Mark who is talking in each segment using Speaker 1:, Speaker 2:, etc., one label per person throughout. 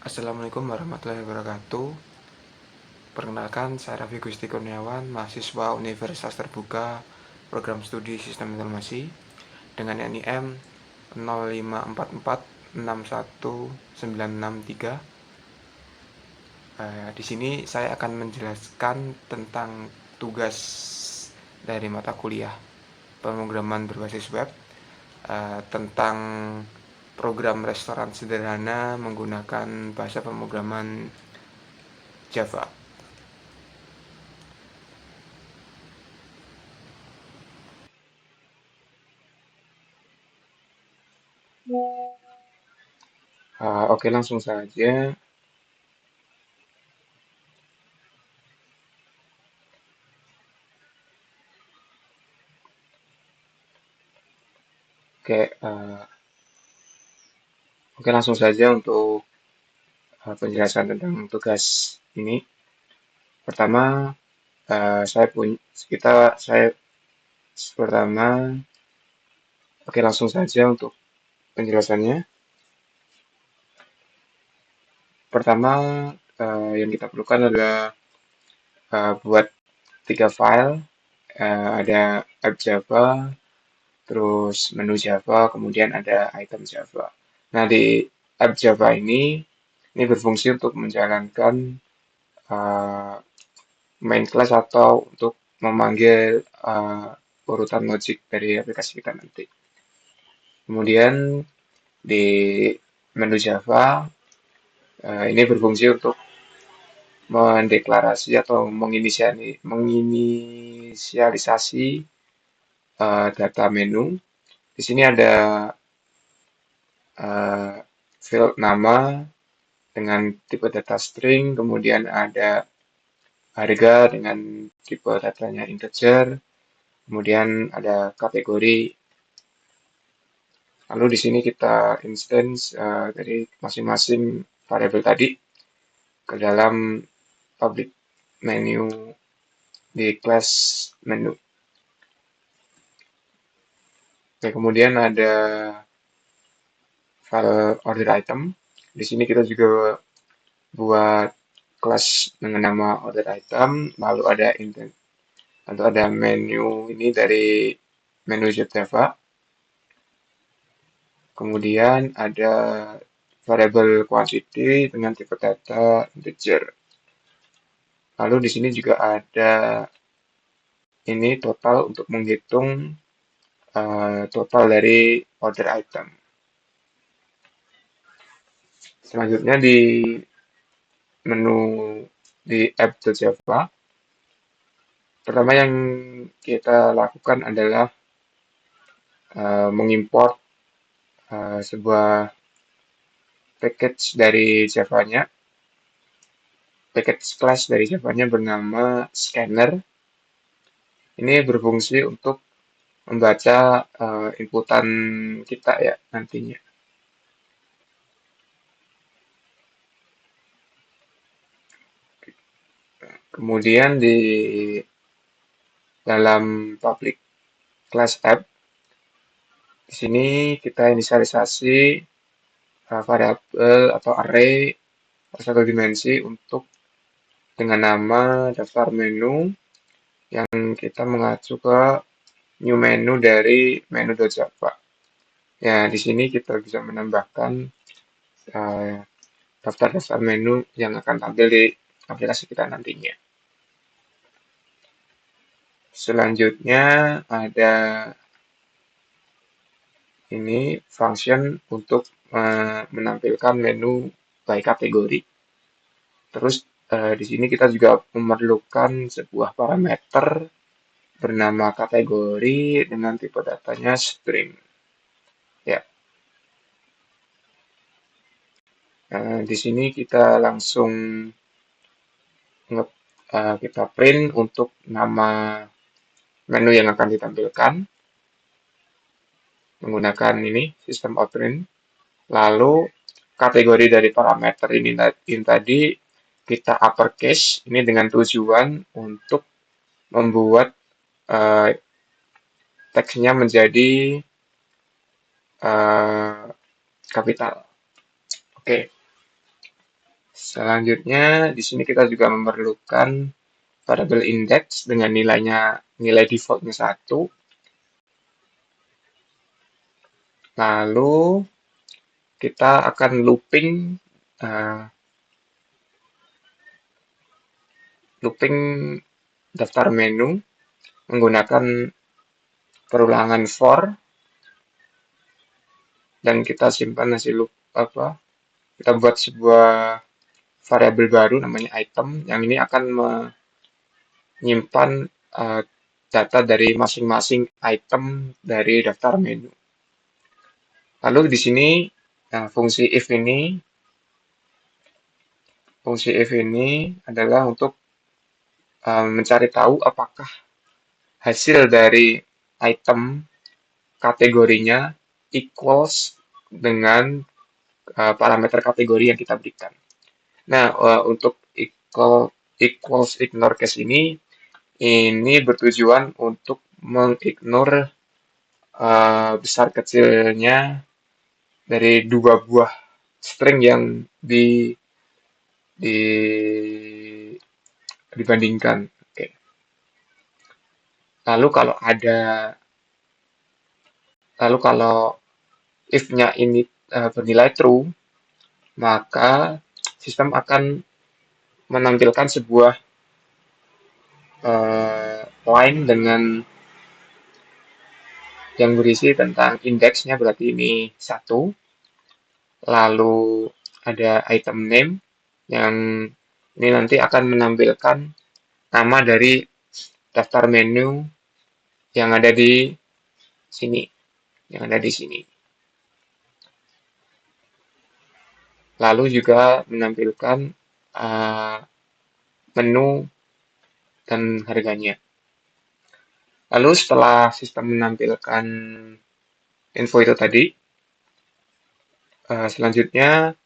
Speaker 1: Assalamualaikum warahmatullahi wabarakatuh. Perkenalkan, saya Raffi Gusti Kurniawan, mahasiswa Universitas Terbuka, Program Studi Sistem Informasi, dengan NIM 0544619663. Di sini saya akan menjelaskan tentang tugas dari mata kuliah pemrograman berbasis web, tentang program restoran sederhana menggunakan bahasa pemrograman Java. Oke, langsung saja. Oke, langsung saja untuk penjelasan tentang tugas ini. Pertama, saya punya saya pertama, oke, langsung saja untuk penjelasannya. Pertama, yang kita perlukan adalah buat 3 file. Ada app Java, terus menu Java, kemudian ada item Java. Nah, di app Java ini berfungsi untuk menjalankan uh, main class atau untuk memanggil urutan logic dari aplikasi kita nanti. Kemudian di menu Java ini berfungsi untuk mendeklarasi atau menginisialisasi data menu. Di sini ada field nama dengan tipe data string, kemudian ada harga dengan tipe datanya integer, kemudian ada kategori. Lalu di sini kita instance dari masing-masing variabel tadi ke dalam public menu di class menu. Oke, kemudian ada file order item. Di sini kita juga buat kelas dengan nama order item, lalu ada menu ini dari menu Java. Kemudian ada variable quantity dengan tipe data integer. Lalu di sini juga ada ini total untuk menghitung total dari order item. Selanjutnya di menu di app.java, pertama yang kita lakukan adalah mengimport sebuah package dari Java-nya, package class dari Java-nya bernama scanner. Ini berfungsi untuk membaca inputan kita ya nantinya. Kemudian di dalam public class app, di sini kita inisialisasi variabel atau array satu dimensi untuk dengan nama daftar menu yang kita mengacu ke new menu dari menu.java. Ya, di sini kita bisa menambahkan daftar-daftar menu yang akan tampil di aplikasi kita nantinya. Selanjutnya ada ini function untuk menampilkan menu by kategori. Terus di sini kita juga memerlukan sebuah parameter bernama kategori dengan tipe datanya string. Ya, di sini kita langsung kita print untuk nama menu yang akan ditampilkan menggunakan ini sistem outprint. Lalu kategori dari parameter ini tadi kita uppercase ini dengan tujuan untuk membuat teksnya menjadi kapital. Oke. Selanjutnya, di sini kita juga memerlukan variable index dengan nilai defaultnya 1. Lalu kita akan uh, looping daftar menu menggunakan perulangan for, dan kita simpan hasil loop apa? Kita buat sebuah variabel baru namanya item yang ini akan menyimpan uh, data dari masing-masing item dari daftar menu. Lalu di sini nah, fungsi if ini adalah untuk mencari tahu apakah hasil dari item kategorinya equals dengan parameter kategori yang kita berikan. Nah, untuk equals ignore case ini bertujuan untuk mengignore besar kecilnya dari dua buah string yang di dibandingkan. Oke. Lalu kalau ada lalu kalau if-nya ini bernilai true, maka sistem akan menampilkan sebuah line dengan yang berisi tentang indeksnya, berarti ini 1. Lalu ada item name yang ini nanti akan menampilkan nama dari daftar menu yang ada di sini, yang ada di sini. Lalu juga menampilkan menu dan harganya. Lalu setelah sistem menampilkan info itu tadi, selanjutnya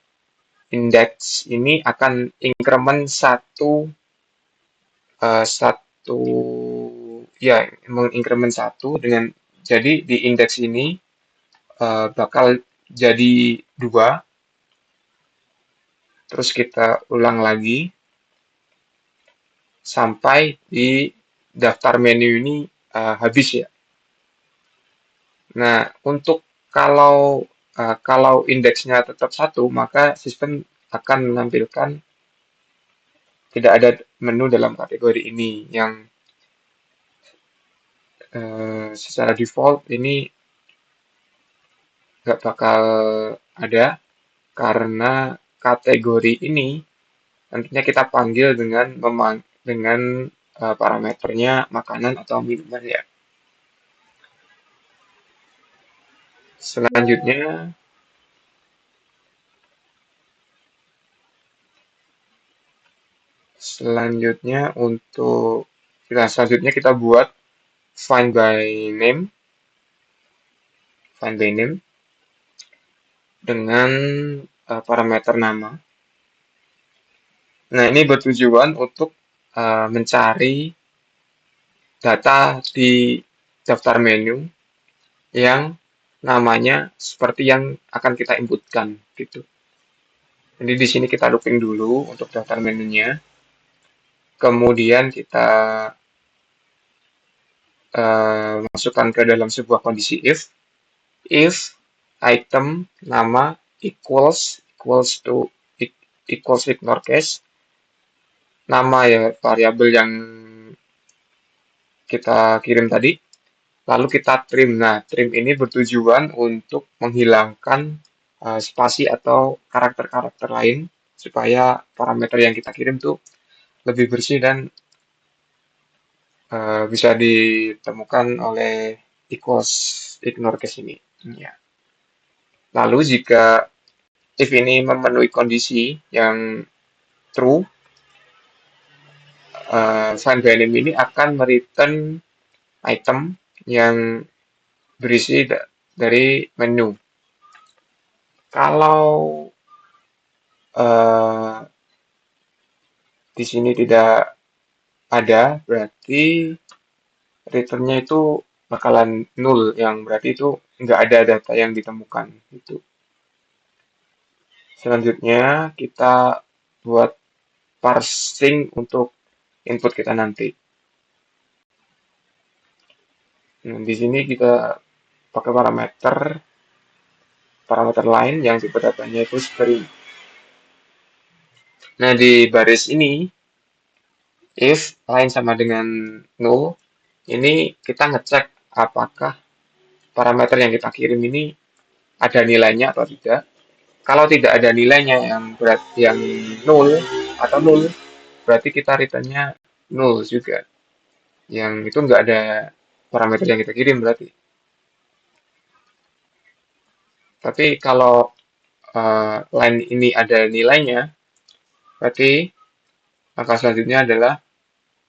Speaker 1: indeks ini akan increment satu ya, mengincrement satu dengan jadi di indeks ini bakal jadi 2, terus kita ulang lagi sampai di daftar menu ini habis ya. Nah, untuk kalau indeksnya tetap 1, maka sistem akan menampilkan tidak ada menu dalam kategori ini yang secara default ini nggak bakal ada karena kategori ini nantinya kita panggil dengan parameternya makanan atau minuman ya. Selanjutnya selanjutnya kita buat find by name dengan parameter nama. Nah, ini bertujuan untuk mencari data di daftar menu yang namanya seperti yang akan kita inputkan gitu. Jadi di sini kita looping dulu untuk daftar menunya. Kemudian kita masukkan ke dalam sebuah kondisi if item nama equals ignore case, nama ya variabel yang kita kirim tadi, lalu kita trim. Nah, trim ini bertujuan untuk menghilangkan spasi atau karakter-karakter lain supaya parameter yang kita kirim tuh lebih bersih dan bisa ditemukan oleh equals ignore case ini. Ya. Lalu jika if ini memenuhi kondisi yang true, find by name ini akan mereturn item yang berisi dari menu. Kalau di sini tidak ada, berarti returnnya itu bakalan nul, yang berarti itu nggak ada data yang ditemukan. Itu. Selanjutnya kita buat parsing untuk input kita nanti. Nah, di sini kita pakai parameter lain yang tipe datanya itu string. Nah, di baris ini, if lain sama dengan null, ini kita ngecek apakah parameter yang kita kirim ini ada nilainya atau tidak. Kalau tidak ada nilainya yang null atau null, berarti kita returnnya null juga. Yang itu nggak ada parameter yang kita kirim berarti. Tapi kalau line ini ada nilainya, berarti langkah selanjutnya adalah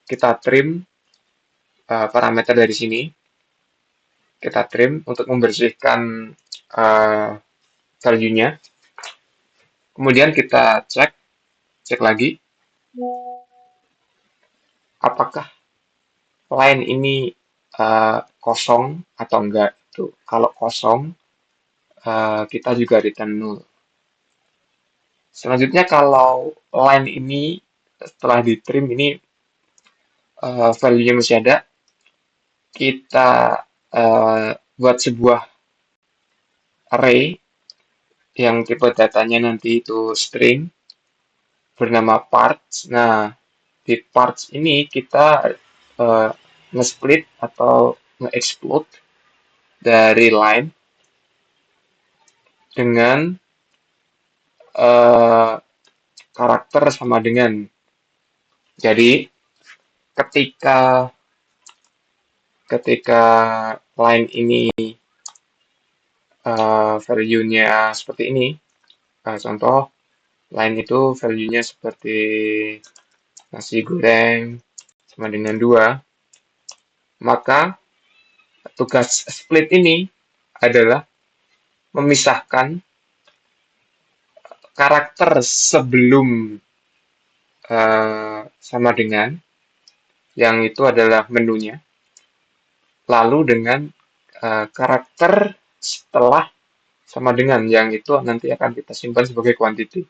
Speaker 1: kita trim parameter dari sini. Kita trim untuk membersihkan uh, value-nya. Kemudian kita cek lagi apakah line ini kosong atau enggak. Tuh, kalau kosong, kita juga return null. Selanjutnya kalau line ini setelah di trim ini value-nya masih ada, kita buat sebuah array yang tipe datanya nanti itu string bernama parts. Nah, di parts ini kita nge-split atau nge-explode dari line dengan uh, karakter sama dengan. Jadi ketika ketika line ini value-nya seperti ini, contoh line itu value-nya seperti nasi goreng sama dengan 2, maka tugas split ini adalah memisahkan karakter sebelum sama dengan yang itu adalah menunya, lalu dengan karakter setelah sama dengan yang itu nanti akan kita simpan sebagai quantity.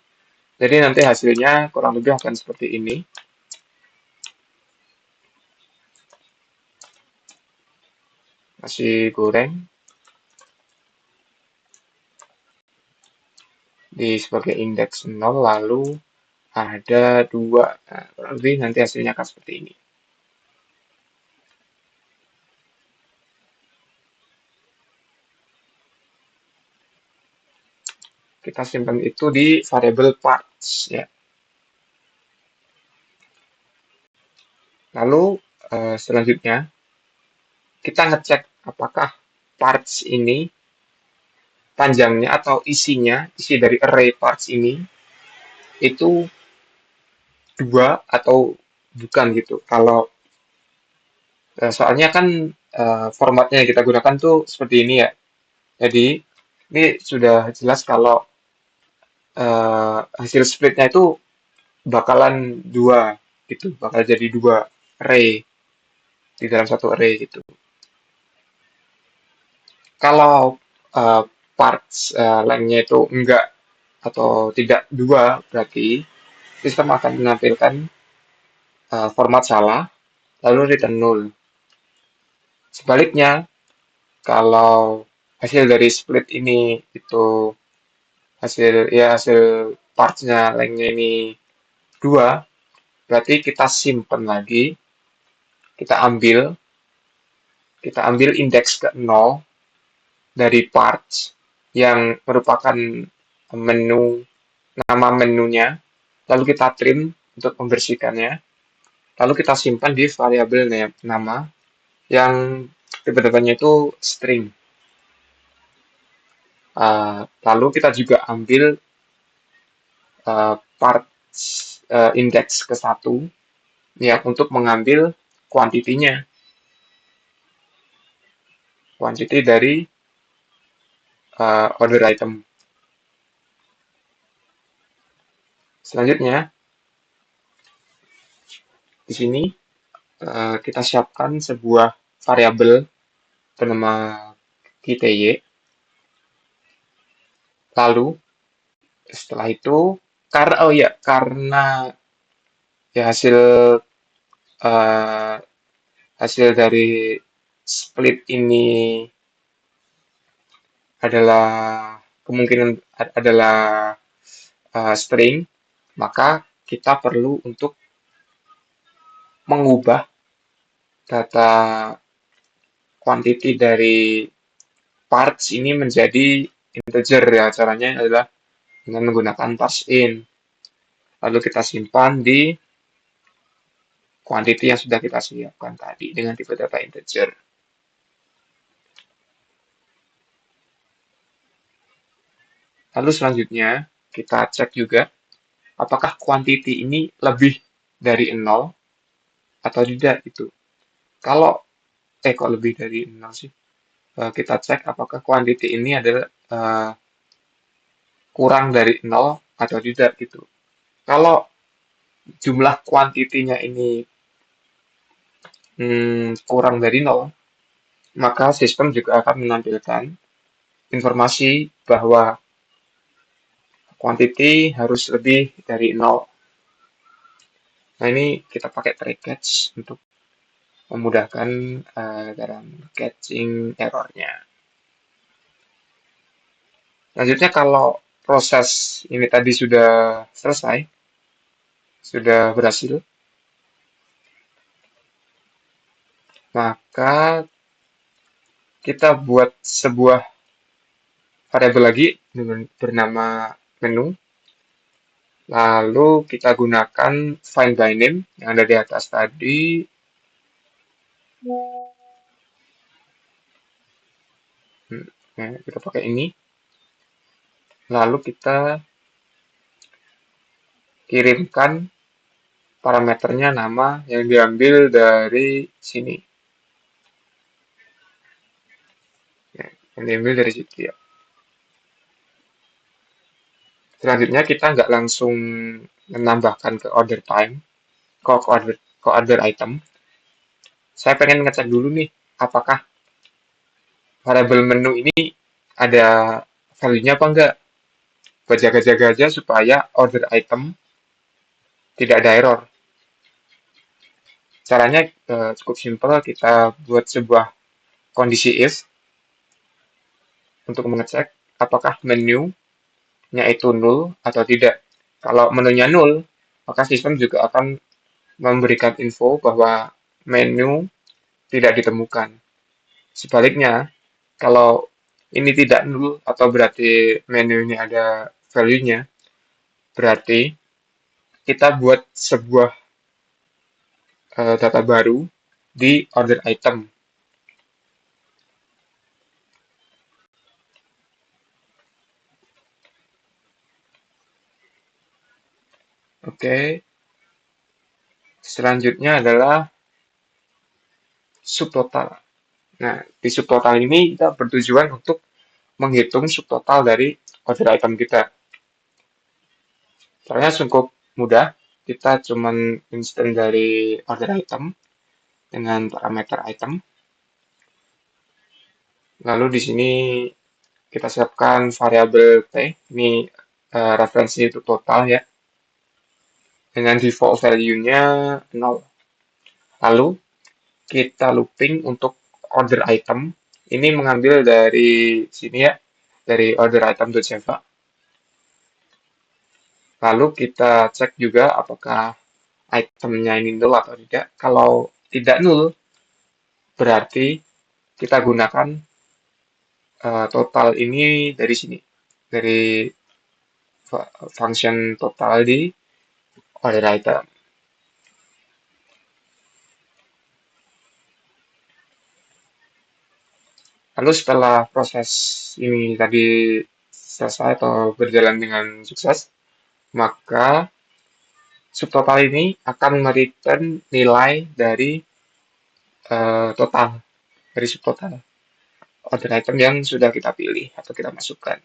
Speaker 1: Jadi nanti hasilnya kurang lebih akan seperti ini. Nasi goreng di sebagai indeks 0, lalu ada 2. Nah, kurang lebih nanti hasilnya akan seperti ini. Kita simpan itu di variable parts ya. Lalu selanjutnya kita ngecek apakah parts ini panjangnya atau isi dari array parts ini itu 2 atau bukan gitu. Kalau soalnya kan formatnya yang kita gunakan tuh seperti ini ya. Jadi ini sudah jelas kalau hasil splitnya itu bakalan 2 gitu, bakal jadi 2 array di dalam satu array gitu. Kalau parts length-nya itu enggak atau tidak 2, berarti sistem akan menampilkan format salah, lalu return null. Sebaliknya, kalau hasil dari split ini itu hasil parts-nya length-nya ini 2, berarti kita simpan lagi, kita ambil kita ambil indeks ke 0 dari parts yang merupakan nama menunya, lalu kita trim untuk membersihkannya, lalu kita simpan di variabel nama yang tipe-tipenya itu string. Lalu kita juga ambil parts indeks ke 1 ya untuk mengambil kuantitinya, quantity dari order item. Selanjutnya di sini kita siapkan sebuah variabel bernama KTY. Lalu setelah itu Karena oh ya, karena ya eh, hasil dari split ini adalah kemungkinan adalah string, maka kita perlu untuk mengubah data quantity dari parts ini menjadi integer ya. Caranya adalah dengan menggunakan parseIn. Lalu kita simpan di quantity yang sudah kita siapkan tadi dengan tipe data integer. Lalu selanjutnya kita cek juga apakah quantity ini lebih dari 0 atau tidak itu. Kalau kok lebih dari 0 sih? Kita cek apakah quantity ini adalah kurang dari 0 atau tidak gitu. Kalau jumlah kuantitinya ini kurang dari 0, maka sistem juga akan menampilkan informasi bahwa quantity harus lebih dari 0. Nah, ini kita pakai try catch untuk memudahkan dalam catching errornya. Selanjutnya kalau proses ini tadi sudah selesai, sudah berhasil, maka kita buat sebuah variabel lagi dengan bernama menu. Lalu kita gunakan find by name yang ada di atas tadi. Kita pakai ini. Lalu kita kirimkan parameternya nama yang diambil dari sini. Yang diambil dari situ ya. Selanjutnya kita nggak langsung menambahkan ke order time, ke order item. Saya pengen ngecek dulu nih, apakah variabel menu ini ada value-nya apa enggak. Buat jaga-jaga aja supaya order item tidak ada error. Caranya cukup simpel, kita buat sebuah kondisi if untuk mengecek apakah menu-nya itu null atau tidak. Kalau menunya null, maka sistem juga akan memberikan info bahwa menu tidak ditemukan. Sebaliknya, kalau ini tidak null atau berarti menu ini ada value-nya, berarti kita buat sebuah data baru di order item. Oke, selanjutnya adalah subtotal. Nah, di subtotal ini kita bertujuan untuk menghitung subtotal dari order item kita. Caranya cukup mudah, kita cuman instant dari order item dengan parameter item. Lalu di sini kita siapkan variabel t, ini referensi itu total ya, dengan default value-nya 0. Lalu kita looping untuk order item, ini mengambil dari sini ya, dari order item.java. Lalu kita cek juga apakah itemnya ini null atau tidak. Kalau tidak null, berarti kita gunakan total ini dari sini, dari function total di order item. Lalu setelah proses ini tadi selesai atau berjalan dengan sukses, maka subtotal ini akan memberikan nilai dari total, dari subtotal order item yang sudah kita pilih atau kita masukkan.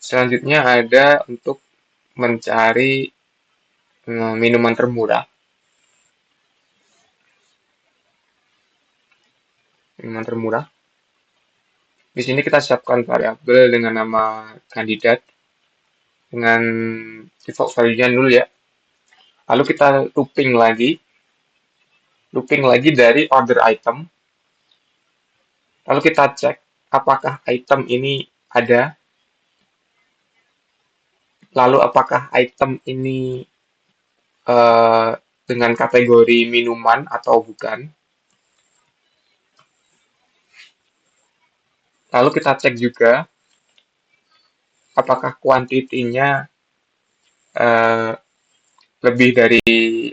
Speaker 1: Selanjutnya ada untuk mencari minuman termurah. Minuman termurah. Di sini kita siapkan variabel dengan nama kandidat dengan default value-nya 0 ya. Lalu kita looping lagi dari order item. Lalu kita cek apakah item ini ada, lalu apakah item ini eh, dengan kategori minuman atau bukan. Lalu kita cek juga apakah kuantitinya eh, lebih dari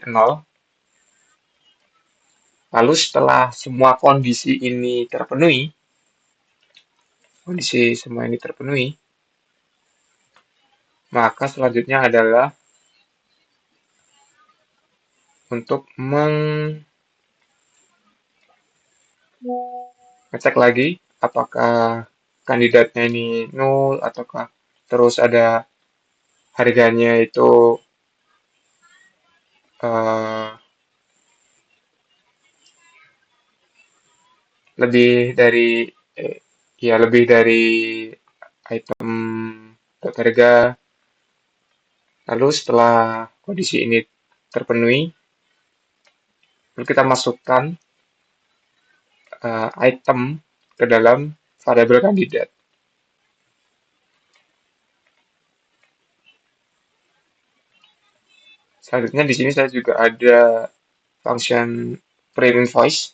Speaker 1: 0. Lalu setelah semua kondisi semua ini terpenuhi, maka selanjutnya adalah untuk ngecek lagi apakah kandidatnya ini nol ataukah terus ada harganya itu eh, lebih dari ya lebih dari item harga. Lalu setelah kondisi ini terpenuhi, lalu kita masukkan item ke dalam variabel kandidat. Selanjutnya di sini saya juga ada function print invoice.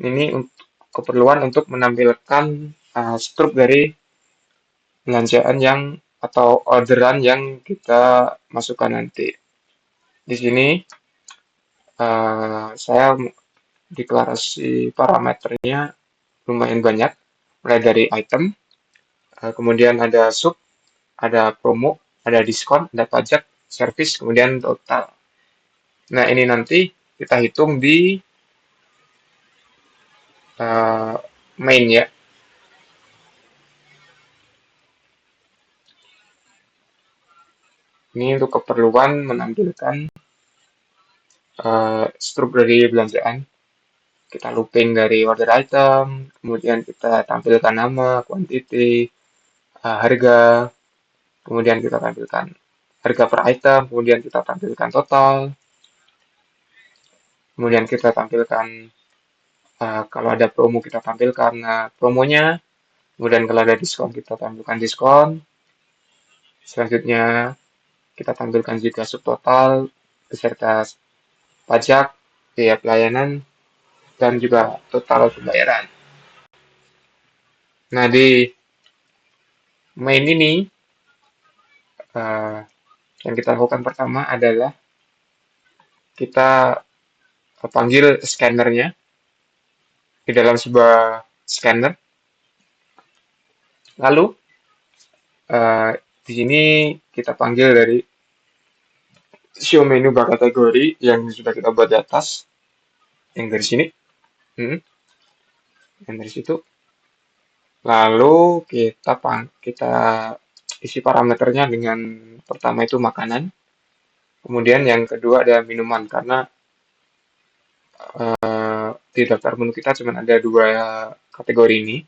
Speaker 1: Ini untuk keperluan untuk menampilkan struk dari belanjaan yang atau orderan yang kita masukkan nanti. Di sini saya deklarasi parameternya lumayan banyak, mulai dari item, kemudian ada sub, ada promo, ada diskon, ada pajak, service, kemudian total. Nah, ini nanti kita hitung di main ya. Ini untuk keperluan menampilkan struk dari belanjaan. Kita looping dari order item, kemudian kita tampilkan nama, quantity, harga, kemudian kita tampilkan harga per item, kemudian kita tampilkan total, kemudian kita tampilkan kalau ada promo kita tampilkan promonya, kemudian kalau ada diskon kita tampilkan diskon, selanjutnya kita tampilkan juga subtotal beserta pajak, biaya pelayanan, dan juga total pembayaran. Nah, di main ini yang kita lakukan pertama adalah kita panggil scannernya di dalam sebuah scanner. Lalu di sini kita panggil dari show menu bar kategori yang sudah kita buat di atas, yang dari sini, yang dari situ. Lalu kita isi parameternya dengan pertama itu makanan, kemudian yang kedua ada minuman karena di daftar menu kita cuma ada dua kategori ini,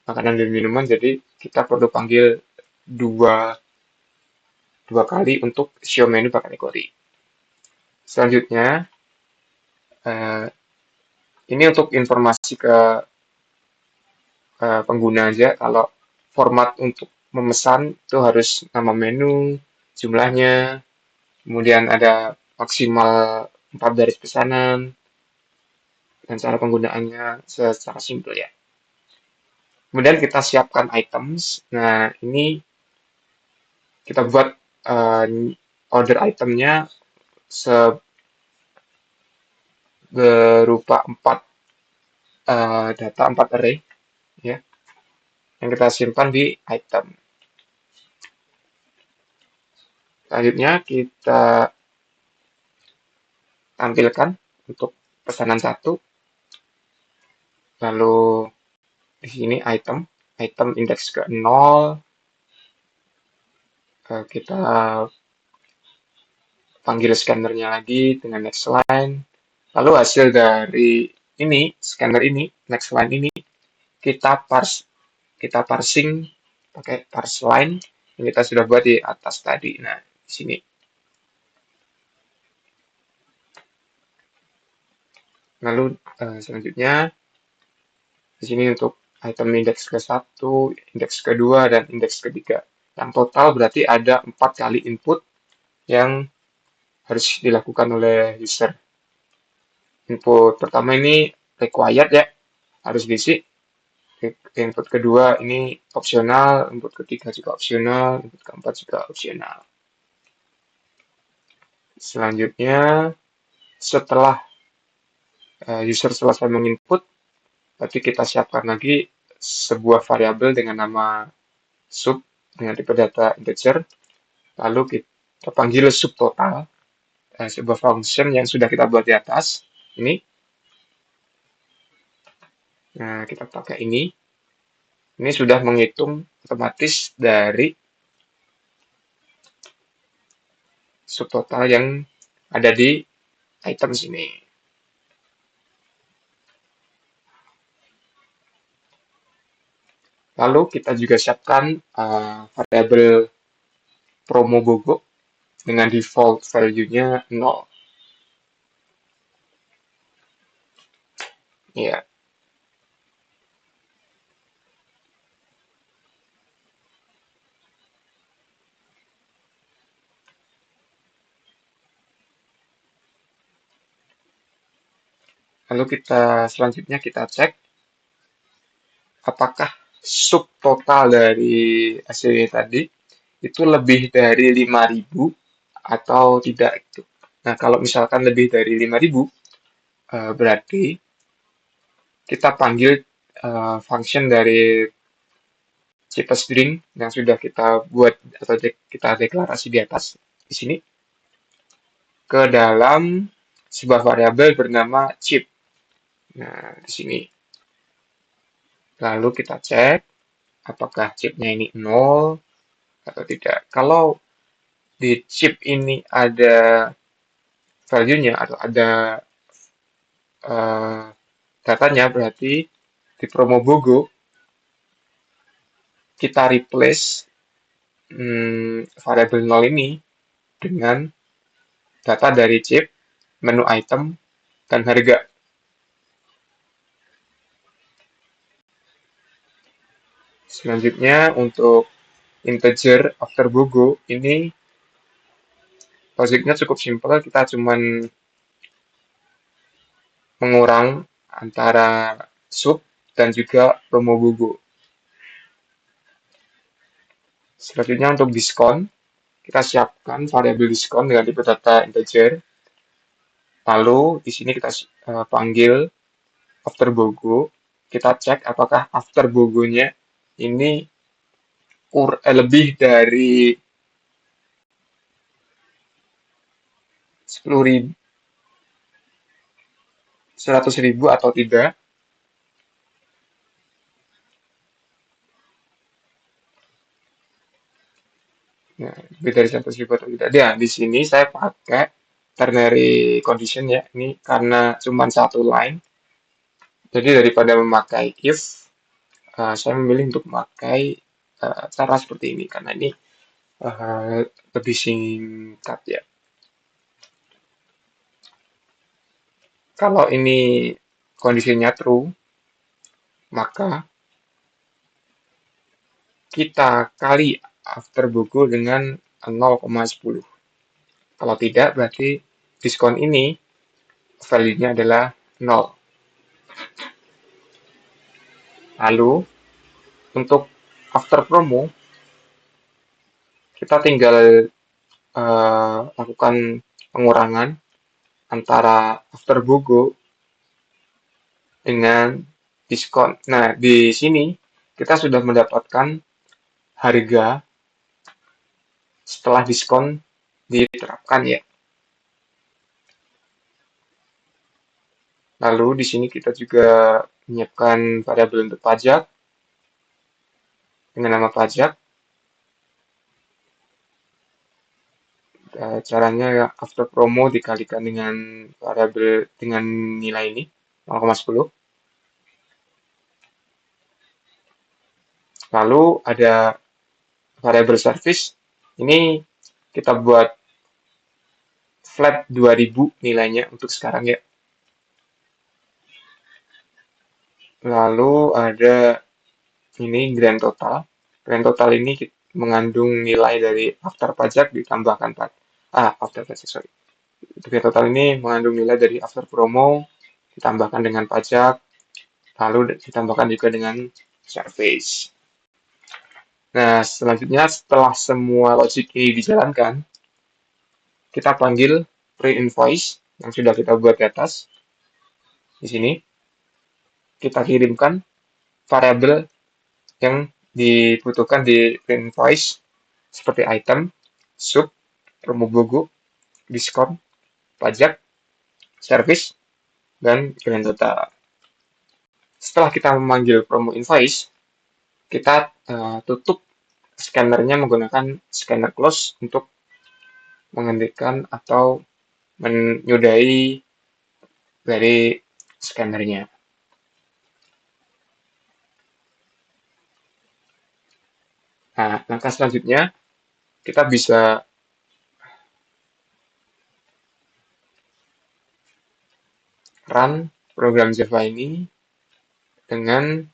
Speaker 1: makanan dan minuman, jadi kita perlu panggil dua dua kali untuk show menu per kategori. Selanjutnya eh, ini untuk informasi ke pengguna aja. Kalau format untuk memesan itu harus nama menu, jumlahnya, kemudian ada maksimal 4 baris pesanan, dan cara penggunaannya secara simpel ya. Kemudian kita siapkan items. Nah, ini kita buat order itemnya berupa 4 data, 4 array ya, yang kita simpan di item. Selanjutnya kita tampilkan untuk pesanan 1, lalu di sini item indeks ke 0, kita panggil scannernya lagi dengan next line, lalu hasil dari ini scanner ini next line ini kita parsing pakai parse line yang kita sudah buat di atas tadi. Nah, di sini. Lalu selanjutnya di sini untuk item indeks ke-1, indeks kedua, dan indeks ketiga. Yang total berarti ada 4 kali input yang harus dilakukan oleh user. Input pertama ini required ya, harus diisi. Input kedua ini opsional, input ketiga juga opsional, input keempat juga opsional. Selanjutnya, setelah user selesai menginput, berarti kita siapkan lagi sebuah variabel dengan nama sub dengan tipe data integer, lalu kita panggil subtotal, sebuah function yang sudah kita buat di atas. Ini, nah kita pakai ini. Ini sudah menghitung otomatis dari subtotal yang ada di item sini. Lalu kita juga siapkan variabel promo bogo dengan default value-nya 0. Ya. Lalu selanjutnya kita cek apakah subtotal dari hasilnya tadi itu lebih dari 5.000 atau tidak itu. Nah, kalau misalkan lebih dari 5.000, berarti kita panggil function dari cheapest drink yang sudah kita buat atau kita deklarasi di atas di sini ke dalam sebuah variabel bernama chip. Nah, di sini. Lalu kita cek apakah chipnya ini 0 atau tidak. Kalau di chip ini ada value-nya atau ada uh, datanya, berarti di promo Bogo kita replace variabel 0 ini dengan data dari chip, menu item, dan harga. Selanjutnya untuk integer after Bogo ini logiknya cukup simpel, kita cuman mengurang antara sub dan juga promo Bogo. Selanjutnya untuk diskon, kita siapkan variabel diskon dengan tipe data integer. Lalu di sini kita panggil after Bogo. Kita cek apakah after Bogo-nya ini lebih dari 10.000, 100.000 atau tidak. Nah, lebih dari 100.000 atau tidak. Ya, di sini saya pakai ternary condition ya. Ini karena cuma satu line. Jadi daripada memakai if, saya memilih untuk memakai cara seperti ini karena ini lebih singkat ya. Kalau ini kondisinya true, maka kita kali after buku dengan 0,10. Kalau tidak, berarti diskon ini value-nya adalah 0. Lalu, untuk after promo, kita tinggal lakukan pengurangan antara after buku dengan diskon. Nah, di sini kita sudah mendapatkan harga setelah diskon diterapkan ya. Lalu di sini kita juga menyiapkan variabel untuk pajak dengan nama pajak. Caranya after promo dikalikan dengan variabel dengan nilai ini 0,10. Lalu ada variable service. Ini kita buat flat 2000 nilainya untuk sekarang ya. Lalu ada ini grand total. Grand total ini mengandung nilai dari after pajak ditambahkan after pajak, sorry. Grand total ini mengandung nilai dari after promo ditambahkan dengan pajak, lalu ditambahkan juga dengan service. Nah, selanjutnya setelah semua logic ini dijalankan, kita panggil pre-invoice yang sudah kita buat di atas. Di sini kita kirimkan variabel yang dibutuhkan di pre-invoice seperti item, sub, promo bogo, diskon, pajak, service, dan grand total. Setelah kita memanggil promo invoice, kita tutup scannernya menggunakan scanner close untuk menghentikan atau menyudahi dari scannernya. Nah, langkah selanjutnya kita bisa run program Java ini dengan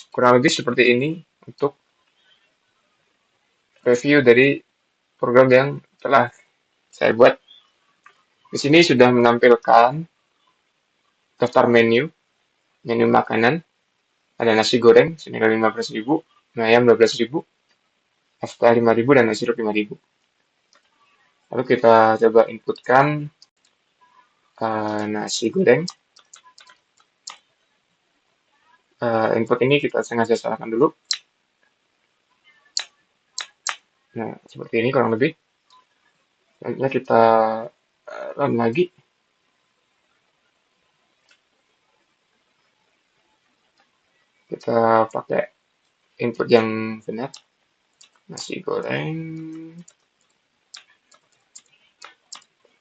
Speaker 1: kurang lebih seperti ini untuk review dari program yang telah saya buat. Di sini sudah menampilkan daftar menu makanan. Ada nasi goreng senilai 15.000, mie ayam 12.000, FPA 5.000, dan nasi uduk 5.000. Lalu kita coba inputkan nasi goreng. Input ini kita sengaja salahkan dulu. Nah, seperti ini kurang lebih. Selanjutnya kita run lagi. Kita pakai input yang benar. Nasi goreng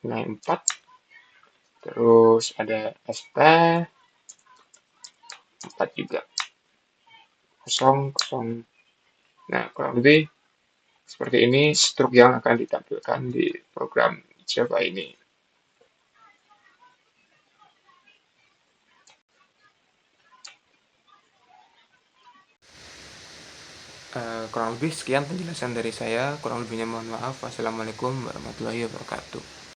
Speaker 1: nilai 4. Terus ada ST 4 juga. 0, 0. Nah, kurang lebih seperti ini struk yang akan ditampilkan di program Java ini. Kurang lebih sekian penjelasan dari saya. Kurang lebihnya mohon maaf. Wassalamualaikum warahmatullahi wabarakatuh.